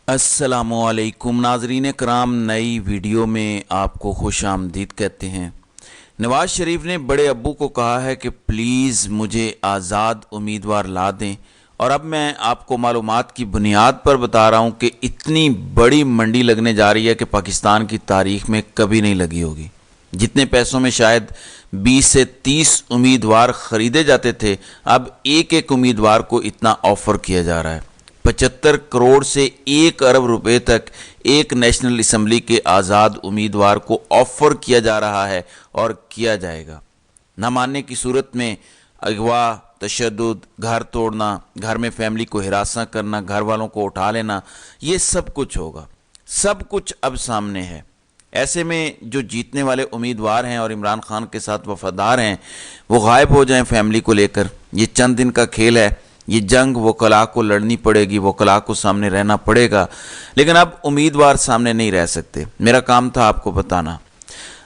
السلام علیکم ناظرین کرام، نئی ویڈیو میں آپ کو خوش آمدید کہتے ہیں۔ نواز شریف نے بڑے ابو کو کہا ہے کہ پلیز مجھے آزاد امیدوار لا دیں، اور اب میں آپ کو معلومات کی بنیاد پر بتا رہا ہوں کہ اتنی بڑی منڈی لگنے جا رہی ہے کہ پاکستان کی تاریخ میں کبھی نہیں لگی ہوگی۔ جتنے پیسوں میں شاید 20 سے 30 امیدوار خریدے جاتے تھے، اب ایک ایک امیدوار کو اتنا آفر کیا جا رہا ہے۔ 75 کروڑ سے 1 ارب روپے تک ایک نیشنل اسمبلی کے آزاد امیدوار کو آفر کیا جا رہا ہے اور کیا جائے گا۔ نہ ماننے کی صورت میں اغوا، تشدد، گھر توڑنا، گھر میں فیملی کو ہراساں کرنا، گھر والوں کو اٹھا لینا، یہ سب کچھ ہوگا۔ سب کچھ اب سامنے ہے۔ ایسے میں جو جیتنے والے امیدوار ہیں اور عمران خان کے ساتھ وفادار ہیں، وہ غائب ہو جائیں فیملی کو لے کر۔ یہ چند دن کا کھیل ہے، یہ جنگ وکلاء کو لڑنی پڑے گی، وکلاء کو سامنے رہنا پڑے گا، لیکن اب امیدوار سامنے نہیں رہ سکتے۔ میرا کام تھا آپ کو بتانا۔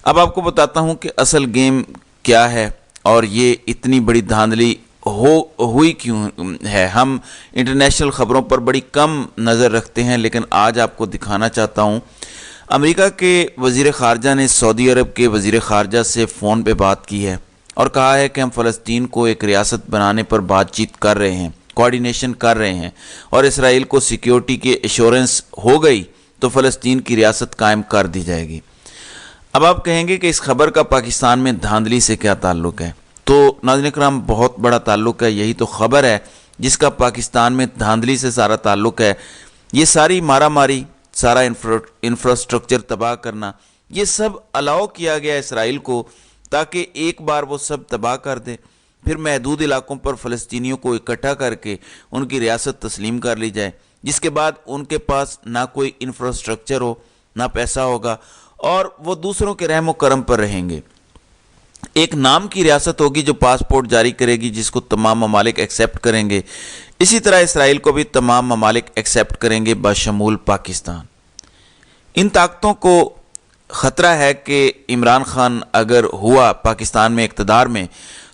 اب آپ کو بتاتا ہوں کہ اصل گیم کیا ہے اور یہ اتنی بڑی دھاندلی ہوئی کیوں ہے۔ ہم انٹرنیشنل خبروں پر بڑی کم نظر رکھتے ہیں، لیکن آج آپ کو دکھانا چاہتا ہوں۔ امریکہ کے وزیر خارجہ نے سعودی عرب کے وزیر خارجہ سے فون پہ بات کی ہے اور کہا ہے کہ ہم فلسطین کو ایک ریاست بنانے پر بات چیت کر رہے ہیں، کوارڈینیشن کر رہے ہیں، اور اسرائیل کو سیکیورٹی کے ایشورنس ہو گئی تو فلسطین کی ریاست قائم کر دی جائے گی۔ اب آپ کہیں گے کہ اس خبر کا پاکستان میں دھاندلی سے کیا تعلق ہے؟ تو ناظرین کرام، بہت بڑا تعلق ہے۔ یہی تو خبر ہے جس کا پاکستان میں دھاندلی سے سارا تعلق ہے۔ یہ ساری مارا ماری، سارا انفراسٹرکچر تباہ کرنا، یہ سب الاؤ کیا گیا اسرائیل کو تاکہ ایک بار وہ سب تباہ کر دے، پھر محدود علاقوں پر فلسطینیوں کو اکٹھا کر کے ان کی ریاست تسلیم کر لی جائے، جس کے بعد ان کے پاس نہ کوئی انفراسٹرکچر ہو، نہ پیسہ ہوگا، اور وہ دوسروں کے رحم و کرم پر رہیں گے۔ ایک نام کی ریاست ہوگی جو پاسپورٹ جاری کرے گی، جس کو تمام ممالک ایکسیپٹ کریں گے۔ اسی طرح اسرائیل کو بھی تمام ممالک ایکسیپٹ کریں گے بشمول پاکستان۔ ان طاقتوں کو خطرہ ہے کہ عمران خان اگر ہوا پاکستان میں اقتدار میں،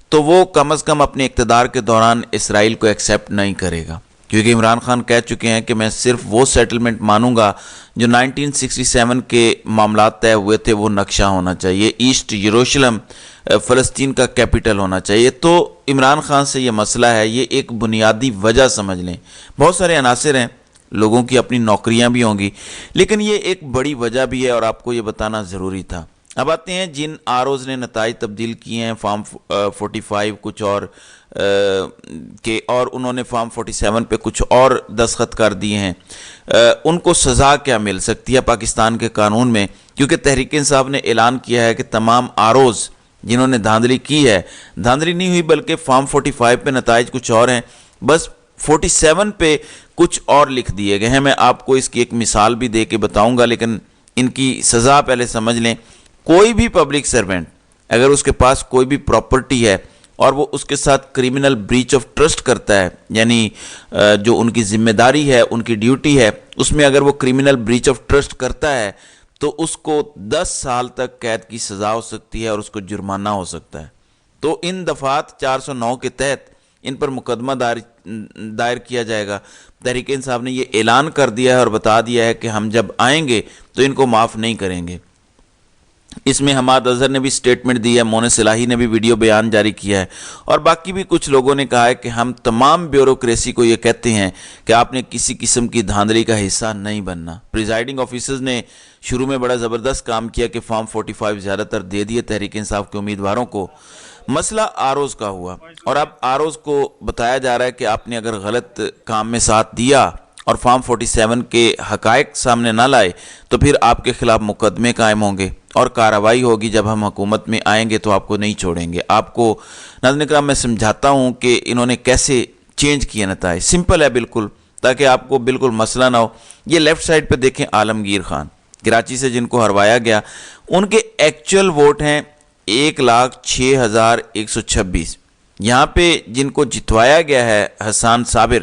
تو وہ کم از کم اپنے اقتدار کے دوران اسرائیل کو ایکسیپٹ نہیں کرے گا، کیونکہ عمران خان کہہ چکے ہیں کہ میں صرف وہ سیٹلمنٹ مانوں گا جو 1967 کے معاملات طے ہوئے تھے، وہ نقشہ ہونا چاہیے، ایسٹ یروشلم فلسطین کا کیپٹل ہونا چاہیے۔ تو عمران خان سے یہ مسئلہ ہے، یہ ایک بنیادی وجہ سمجھ لیں۔ بہت سارے عناصر ہیں، لوگوں کی اپنی نوکریاں بھی ہوں گی، لیکن یہ ایک بڑی وجہ بھی ہے اور آپ کو یہ بتانا ضروری تھا۔ اب آتے ہیں جن آروز نے نتائج تبدیل کیے ہیں، فارم 45 کچھ اور کہ، اور انہوں نے فارم 47 پہ کچھ اور دستخط کر دیے ہیں، ان کو سزا کیا مل سکتی ہے پاکستان کے قانون میں؟ کیونکہ تحریک انصاف نے اعلان کیا ہے کہ تمام آروز جنہوں نے دھاندلی کی ہے، دھاندلی نہیں ہوئی بلکہ فارم 45 پہ نتائج کچھ اور ہیں، بس 47 پہ کچھ اور لکھ دیے گئے ہیں۔ میں آپ کو اس کی ایک مثال بھی دے کے بتاؤں گا، لیکن ان کی سزا پہلے سمجھ لیں۔ کوئی بھی پبلک سرونٹ اگر اس کے پاس کوئی بھی پراپرٹی ہے اور وہ اس کے ساتھ کریمنل بریچ آف ٹرسٹ کرتا ہے، یعنی جو ان کی ذمہ داری ہے، ان کی ڈیوٹی ہے، اس میں اگر وہ کریمنل بریچ آف ٹرسٹ کرتا ہے تو اس کو 10 سال تک قید کی سزا ہو سکتی ہے اور اس کو جرمانہ ہو سکتا ہے۔ تو ان دفعات 409 کے تحت ان پر مقدمہ دائر کیا جائے گا۔ تحریک انصاف نے یہ اعلان کر دیا ہے اور بتا دیا ہے کہ ہم جب آئیں گے تو ان کو معاف نہیں کریں گے۔ اس میں حماد اظہر نے بھی سٹیٹمنٹ دی ہے، مونس صلاحی نے بھی ویڈیو بیان جاری کیا ہے، اور باقی بھی کچھ لوگوں نے کہا ہے کہ ہم تمام بیوروکریسی کو یہ کہتے ہیں کہ آپ نے کسی قسم کی دھاندلی کا حصہ نہیں بننا۔ پریزائڈنگ آفیسرز نے شروع میں بڑا زبردست کام کیا کہ فارم 45 زیادہ تر دے دیے تحریک انصاف کے امیدواروں کو۔ مسئلہ آروز کا ہوا، اور اب آروز کو بتایا جا رہا ہے کہ آپ نے اگر غلط کام میں ساتھ دیا اور فارم 47 کے حقائق سامنے نہ لائے تو پھر آپ کے خلاف مقدمے قائم ہوں گے اور کارروائی ہوگی۔ جب ہم حکومت میں آئیں گے تو آپ کو نہیں چھوڑیں گے۔ آپ کو ناظرین کرام میں سمجھاتا ہوں کہ انہوں نے کیسے چینج کیے نتائج۔ سمپل ہے بالکل، تاکہ آپ کو بالکل مسئلہ نہ ہو۔ یہ لیفٹ سائڈ پہ دیکھیں، عالمگیر خان کراچی سے جن کو ہروایا گیا، ان کے ایکچول ووٹ ہیں 1,06,126۔ یہاں پہ جن کو جتوایا گیا ہے حسان صابر،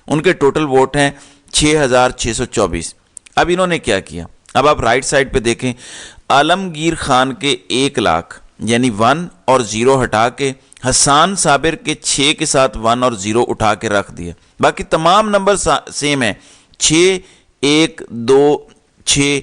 ان کے ٹوٹل ووٹ ہیں 6,624۔ اب انہوں نے کیا کیا؟ اب آپ رائٹ سائڈ پہ دیکھیں، عالمگیر خان کے 1 لاکھ یعنی 1 اور 0 ہٹا کے حسان صابر کے 6 کے ساتھ 1 اور 0 اٹھا کے رکھ دیا، باقی تمام نمبر سیم ہیں، 6 1, 2, 6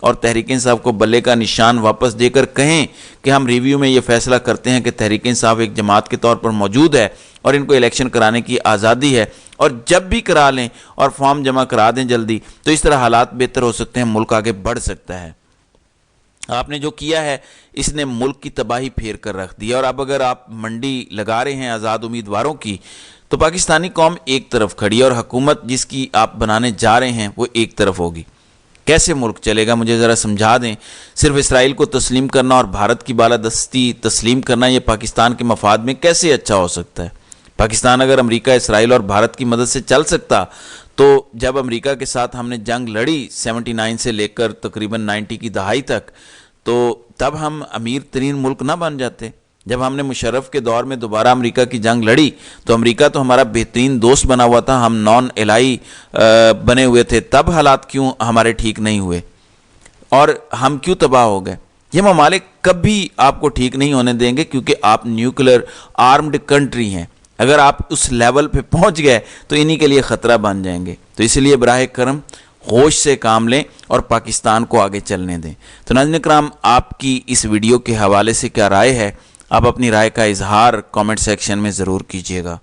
اور تحریک انصاف کو بلے کا نشان واپس دے کر کہیں کہ ہم ریویو میں یہ فیصلہ کرتے ہیں کہ تحریک انصاف ایک جماعت کے طور پر موجود ہے اور ان کو الیکشن کرانے کی آزادی ہے، اور جب بھی کرا لیں اور فارم جمع کرا دیں جلدی، تو اس طرح حالات بہتر ہو سکتے ہیں، ملک آگے بڑھ سکتا ہے۔ آپ نے جو کیا ہے اس نے ملک کی تباہی پھیر کر رکھ دی، اور اب اگر آپ منڈی لگا رہے ہیں آزاد امیدواروں کی، تو پاکستانی قوم ایک طرف کھڑی ہے اور حکومت جس کی آپ بنانے جا رہے ہیں وہ ایک طرف ہوگی۔ کیسے ملک چلے گا مجھے ذرا سمجھا دیں۔ صرف اسرائیل کو تسلیم کرنا اور بھارت کی بالادستی تسلیم کرنا یہ پاکستان کے مفاد میں کیسے اچھا ہو سکتا ہے؟ پاکستان اگر امریکہ، اسرائیل اور بھارت کی مدد سے چل سکتا تو جب امریکہ کے ساتھ ہم نے جنگ لڑی 79 سے لے کر تقریباً 90 کی دہائی تک، تو تب ہم امیر ترین ملک نہ بن جاتے۔ جب ہم نے مشرف کے دور میں دوبارہ امریکہ کی جنگ لڑی تو امریکہ تو ہمارا بہترین دوست بنا ہوا تھا، ہم نان الائی بنے ہوئے تھے، تب حالات کیوں ہمارے ٹھیک نہیں ہوئے اور ہم کیوں تباہ ہو گئے؟ یہ ممالک کبھی آپ کو ٹھیک نہیں ہونے دیں گے، کیونکہ آپ نیوکلیر آرمڈ کنٹری ہیں۔ اگر آپ اس لیول پہ پہنچ گئے تو انہی کے لیے خطرہ بن جائیں گے۔ تو اس لیے براہ کرم ہوش سے کام لیں اور پاکستان کو آگے چلنے دیں۔ تو ناظرین کرام، آپ کی اس ویڈیو کے حوالے سے کیا رائے ہے؟ آپ اپنی رائے کا اظہار کامنٹ سیکشن میں ضرور کیجیے گا۔